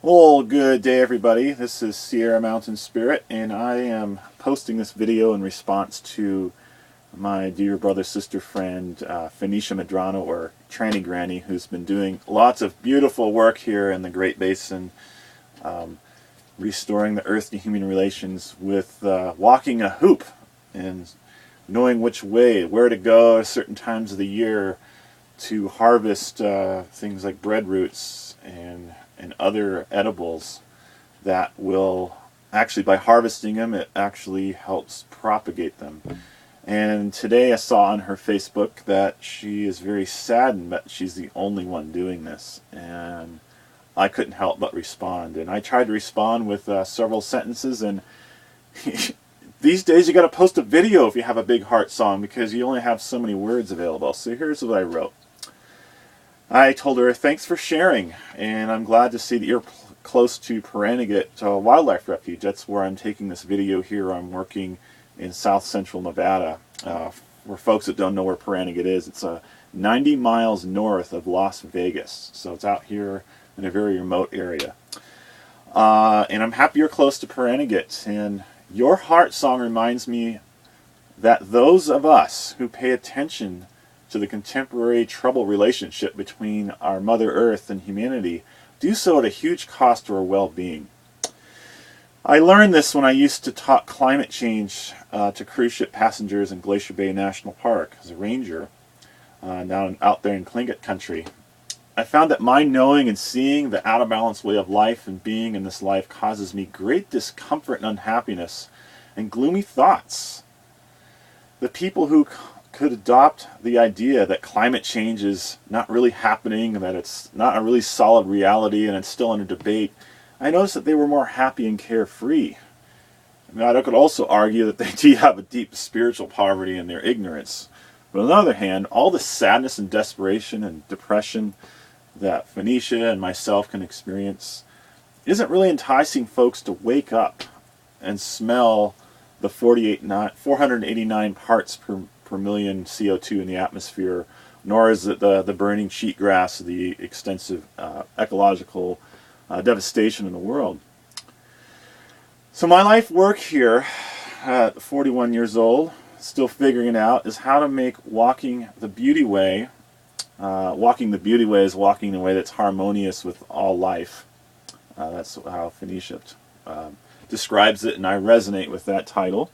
Well, good day everybody. This is Sierra Mountain Spirit, and I am posting this video in response to my dear brother, sister, friend, Phoenicia Medrano, or Tranny Granny, who's been doing lots of beautiful work here in the Great Basin, restoring the earth to human relations with walking a hoop and knowing which way, where to go at certain times of the year to harvest things like bread roots and other edibles that will actually, by harvesting them, it actually helps propagate them. And today I saw on her Facebook that she is very saddened that she's the only one doing this, and I couldn't help but respond. And I tried to respond with several sentences, and these days you got to post a video if you have a big heart song because you only have so many words available. So here's what I wrote. I told her, thanks for sharing, and I'm glad to see that you're close to Pahranagat Wildlife Refuge. That's where I'm taking this video here. I'm working in south central Nevada. For folks that don't know where Pahranagat is, it's 90 miles north of Las Vegas. So it's out here in a very remote area. And I'm happy you're close to Pahranagat. And your heart song reminds me that those of us who pay attention to the contemporary troubled relationship between our Mother Earth and humanity do so at a huge cost to our well-being. I learned this when I used to talk climate change to cruise ship passengers in Glacier Bay National Park as a ranger out there in Tlingit country. I found that my knowing and seeing the out-of-balance way of life and being in this life causes me great discomfort and unhappiness and gloomy thoughts. The people who could adopt the idea that climate change is not really happening, that it's not a really solid reality and it's still under debate, I noticed that they were more happy and carefree. Now, I could also argue that they do have a deep spiritual poverty in their ignorance. But on the other hand, all the sadness and desperation and depression that Phoenicia and myself can experience isn't really enticing folks to wake up and smell the 489 parts per million CO2 in the atmosphere, nor is it the burning cheatgrass, the extensive ecological devastation in the world. So my life work here at 41 years old, still figuring it out, is how to make walking the beauty way is walking the way that's harmonious with all life. That's how Phoenicia describes it, and I resonate with that title.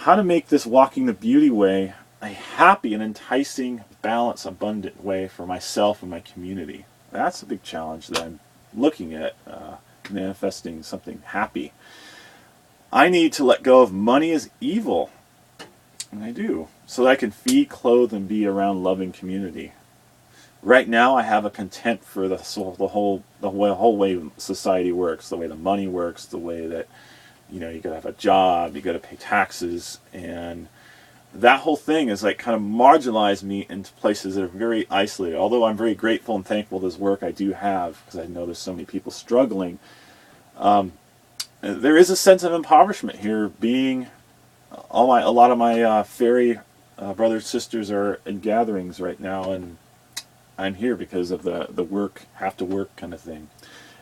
How to make this walking the beauty way a happy and enticing, balanced, abundant way for myself and my community. That's a big challenge that I'm looking at, manifesting something happy. I need to let go of money as evil, and I do, so that I can feed, clothe, and be around loving community. Right now I have a contempt for the whole way society works, the way the money works, the way that you gotta have a job, you gotta pay taxes, and that whole thing is like kind of marginalized me into places that are very isolated. Although I'm very grateful and thankful for this work I do have, because I know there's so many people struggling, there is a sense of impoverishment here. Being a lot of my fairy brothers, sisters are in gatherings right now, and I'm here because of the work, have to work kind of thing.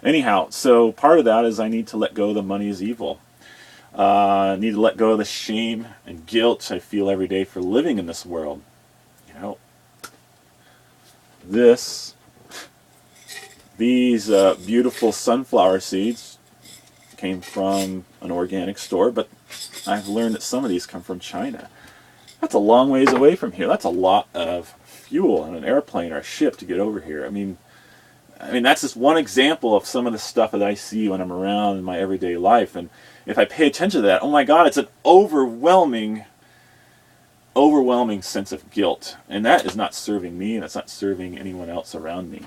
Anyhow, so part of that is I need to let go of the money is evil. I need to let go of the shame and guilt I feel every day for living in this world. These beautiful sunflower seeds came from an organic store, but I've learned that some of these come from China. That's a long ways away from here. That's a lot of fuel on an airplane or a ship to get over here. I mean, that's just one example of some of the stuff that I see when I'm around in my everyday life. And if I pay attention to that, oh my God, it's an overwhelming sense of guilt. And that is not serving me, and it's not serving anyone else around me.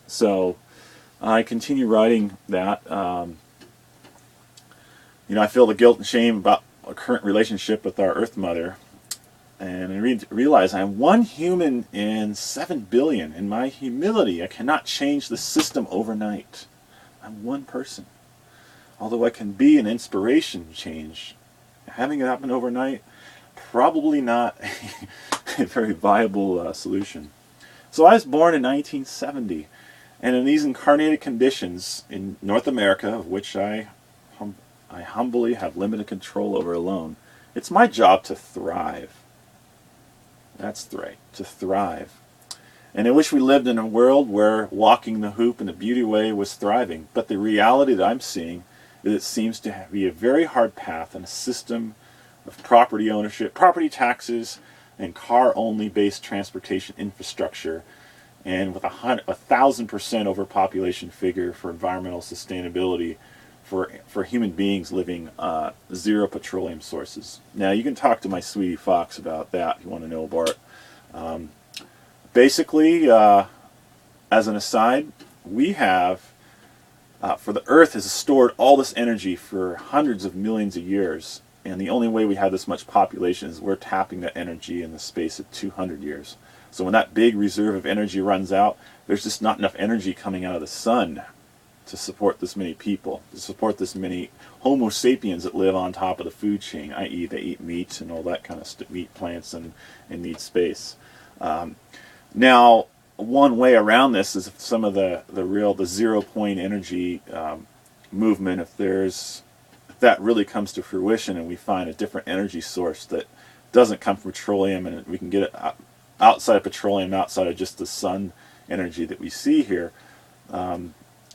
So I continue writing that. I feel the guilt and shame about our current relationship with our Earth Mother. And I realize I'm one human in 7 billion. In my humility, I cannot change the system overnight. I'm one person. Although I can be an inspiration to change, having it happen overnight, probably not a very viable solution. So I was born in 1970, And in these incarnated conditions in North America, of which I humbly have limited control over alone, it's my job to thrive. That's right, to thrive. And I wish we lived in a world where walking the hoop in the beauty way was thriving. But the reality that I'm seeing is it seems to be a very hard path and a system of property ownership, property taxes, and car-only based transportation infrastructure, and with 1,000% overpopulation figure for environmental sustainability for human beings living zero petroleum sources. Now, you can talk to my sweetie Fox about that if you want to know about it. Basically, as an aside, we have, for the Earth has stored all this energy for hundreds of millions of years, and the only way we have this much population is we're tapping that energy in the space of 200 years. So when that big reserve of energy runs out, there's just not enough energy coming out of the sun to support this many people, to support this many Homo sapiens that live on top of the food chain, i.e. they eat meat and all that kind of stuff, meat plants and need space. Now, one way around this is if some of the 0 point energy movement, if that really comes to fruition and we find a different energy source that doesn't come from petroleum and we can get it outside of petroleum, outside of just the sun energy that we see here,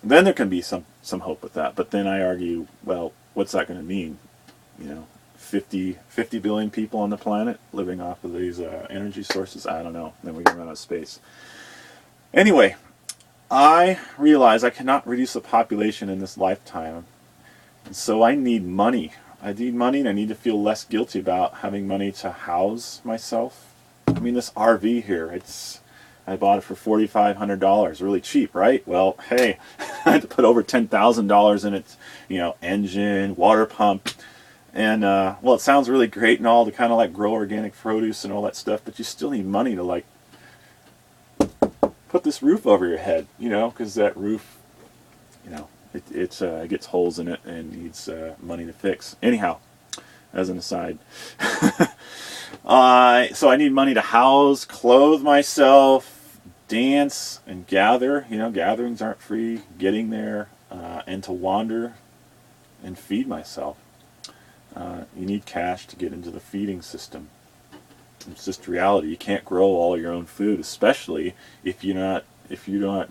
then there can be some hope with that. But then I argue, well, what's that going to mean? 50 billion people on the planet living off of these energy sources? I don't know. Then we can run out of space. Anyway, I realize I cannot reduce the population in this lifetime. And so I need money. I need money, and I need to feel less guilty about having money to house myself. I mean, this RV here, I bought it for $4,500, really cheap, right? Well, hey, I had to put over $10,000 in its, engine, water pump, and well, it sounds really great and all to kind of like grow organic produce and all that stuff, but you still need money to like put this roof over your head, because that roof, it gets holes in it and needs money to fix. Anyhow, as an aside. So I need money to house, clothe myself, dance, and gather. Gatherings aren't free. Getting there, and to wander and feed myself. You need cash to get into the feeding system. It's just reality. You can't grow all your own food, especially if you're not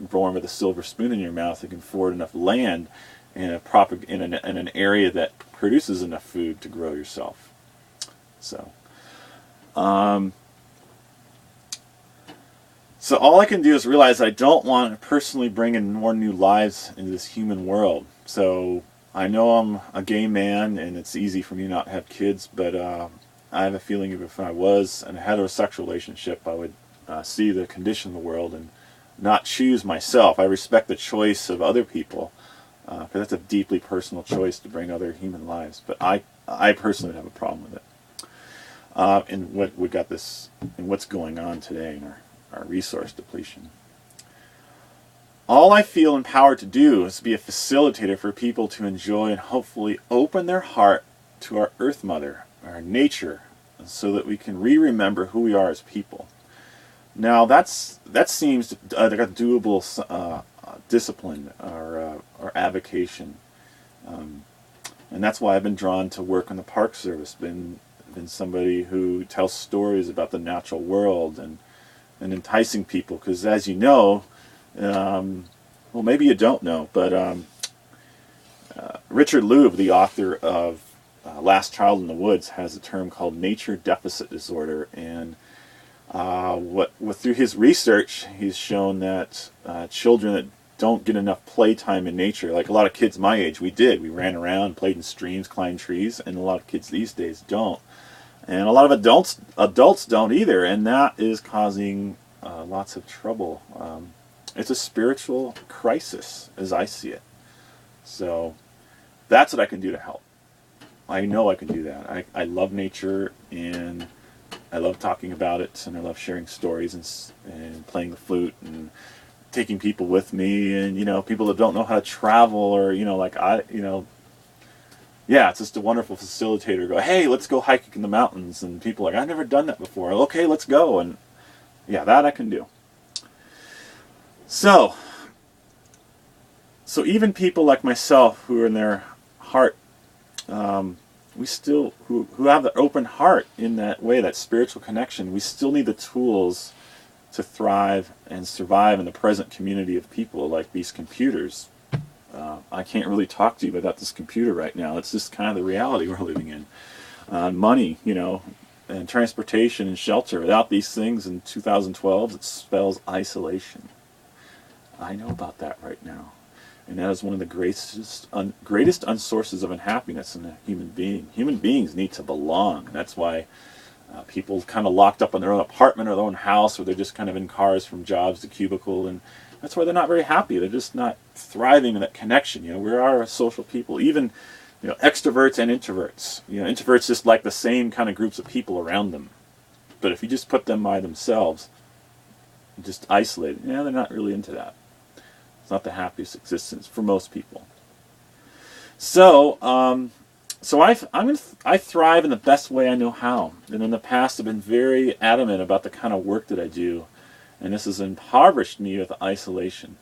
born with a silver spoon in your mouth and can afford enough land in an area that produces enough food to grow yourself. So all I can do is realize I don't want to personally bring in more new lives into this human world. So I know I'm a gay man and it's easy for me not to have kids, but I have a feeling if I was in a heterosexual relationship, I would see the condition of the world and not choose myself. I respect the choice of other people, because that's a deeply personal choice to bring other human lives. But I personally have a problem with it. And what we got this, and what's going on today in our resource depletion. All I feel empowered to do is be a facilitator for people to enjoy and hopefully open their heart to our Earth Mother, our nature, so that we can remember who we are as people. Now that seems like a doable discipline or avocation, and that's why I've been drawn to work in the Park Service. Been somebody who tells stories about the natural world and enticing people, because as you know, well, maybe you don't know, but Richard Louv, the author of Last Child in the Woods, has a term called nature deficit disorder, and through his research, he's shown that children that don't get enough playtime in nature, like a lot of kids my age, we ran around, played in streams, climbed trees, and a lot of kids these days don't. And a lot of adults don't either, and that is causing lots of trouble. It's a spiritual crisis, as I see it. So that's what I can do to help. I know I can do that. I love nature, and I love talking about it, and I love sharing stories and playing the flute and taking people with me, and people that don't know how to travel, or yeah, it's just a wonderful facilitator. Go, hey, let's go hiking in the mountains, and people are like, I've never done that before. Okay, let's go, and yeah, that I can do. So So even people like myself who are in their heart, we still, who have the open heart in that way, that spiritual connection, we still need the tools to thrive and survive in the present community of people like these computers. I can't really talk to you about this computer right now. It's just kind of the reality we're living in. Money, and transportation and shelter. Without these things in 2012, it spells isolation. I know about that right now. And that is one of the greatest sources of unhappiness in a human being. Human beings need to belong. That's why people kind of locked up in their own apartment or their own house, or they're just kind of in cars from jobs to cubicle, and that's why they're not very happy. They're just not thriving in that connection. We are social people. Even extroverts and introverts. Introverts just like the same kind of groups of people around them. But if you just put them by themselves, just isolated, they're not really into that. It's not the happiest existence for most people. So, I thrive in the best way I know how. And in the past, I've been very adamant about the kind of work that I do, and this has impoverished me with isolation.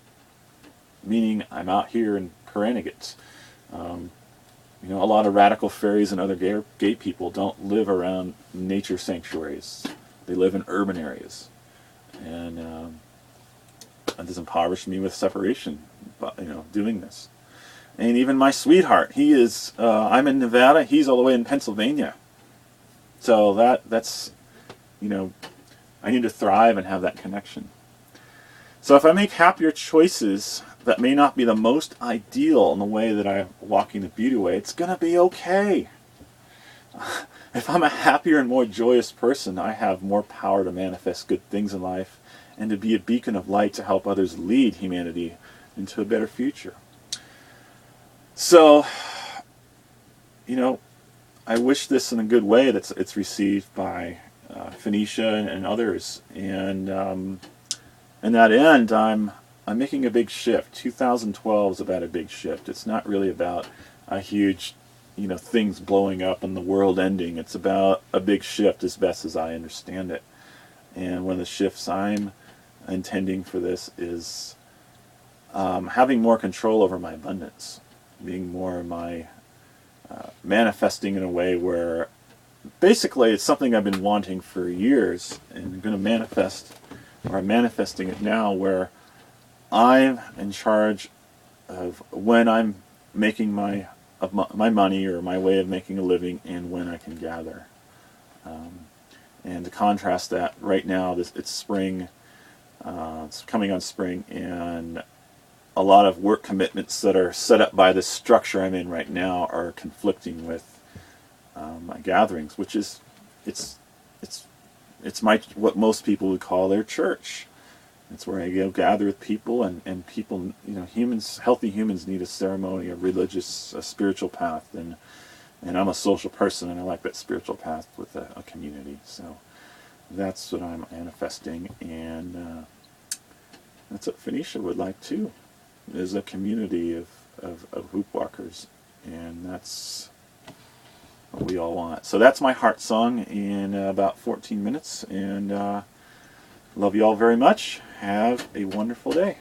Meaning, I'm out here in Karanegat. A lot of radical fairies and other gay people don't live around nature sanctuaries. They live in urban areas. And that has impoverished me with separation, doing this. And even my sweetheart, I'm in Nevada, he's all the way in Pennsylvania. So that's, I need to thrive and have that connection. So if I make happier choices that may not be the most ideal in the way that I'm walking the beauty way, it's going to be okay. If I'm a happier and more joyous person, I have more power to manifest good things in life and to be a beacon of light to help others lead humanity into a better future. So, I wish this in a good way that it's received by Phoenicia and others. And in that end, I'm making a big shift. 2012 is about a big shift. It's not really about a huge, things blowing up and the world ending. It's about a big shift as best as I understand it. And one of the shifts I'm intending for this is having more control over my abundance, being more my manifesting in a way where basically it's something I've been wanting for years, and I'm going to manifest, or I'm manifesting it now, where I'm in charge of when I'm making my money or my way of making a living, and when I can gather. And to contrast that, right now it's spring. It's coming on spring, and a lot of work commitments that are set up by this structure I'm in right now are conflicting with my gatherings, which is it's what most people would call their church. It's where I go gather with people, and people, healthy humans need a ceremony, a religious, a spiritual path, and I'm a social person, and I like that spiritual path with a community. So that's what I'm manifesting, and that's what Phoenicia would like too, is a community of hoop walkers, and that's what we all want. So that's my heart song in about 14 minutes, and love you all very much. Have a wonderful day.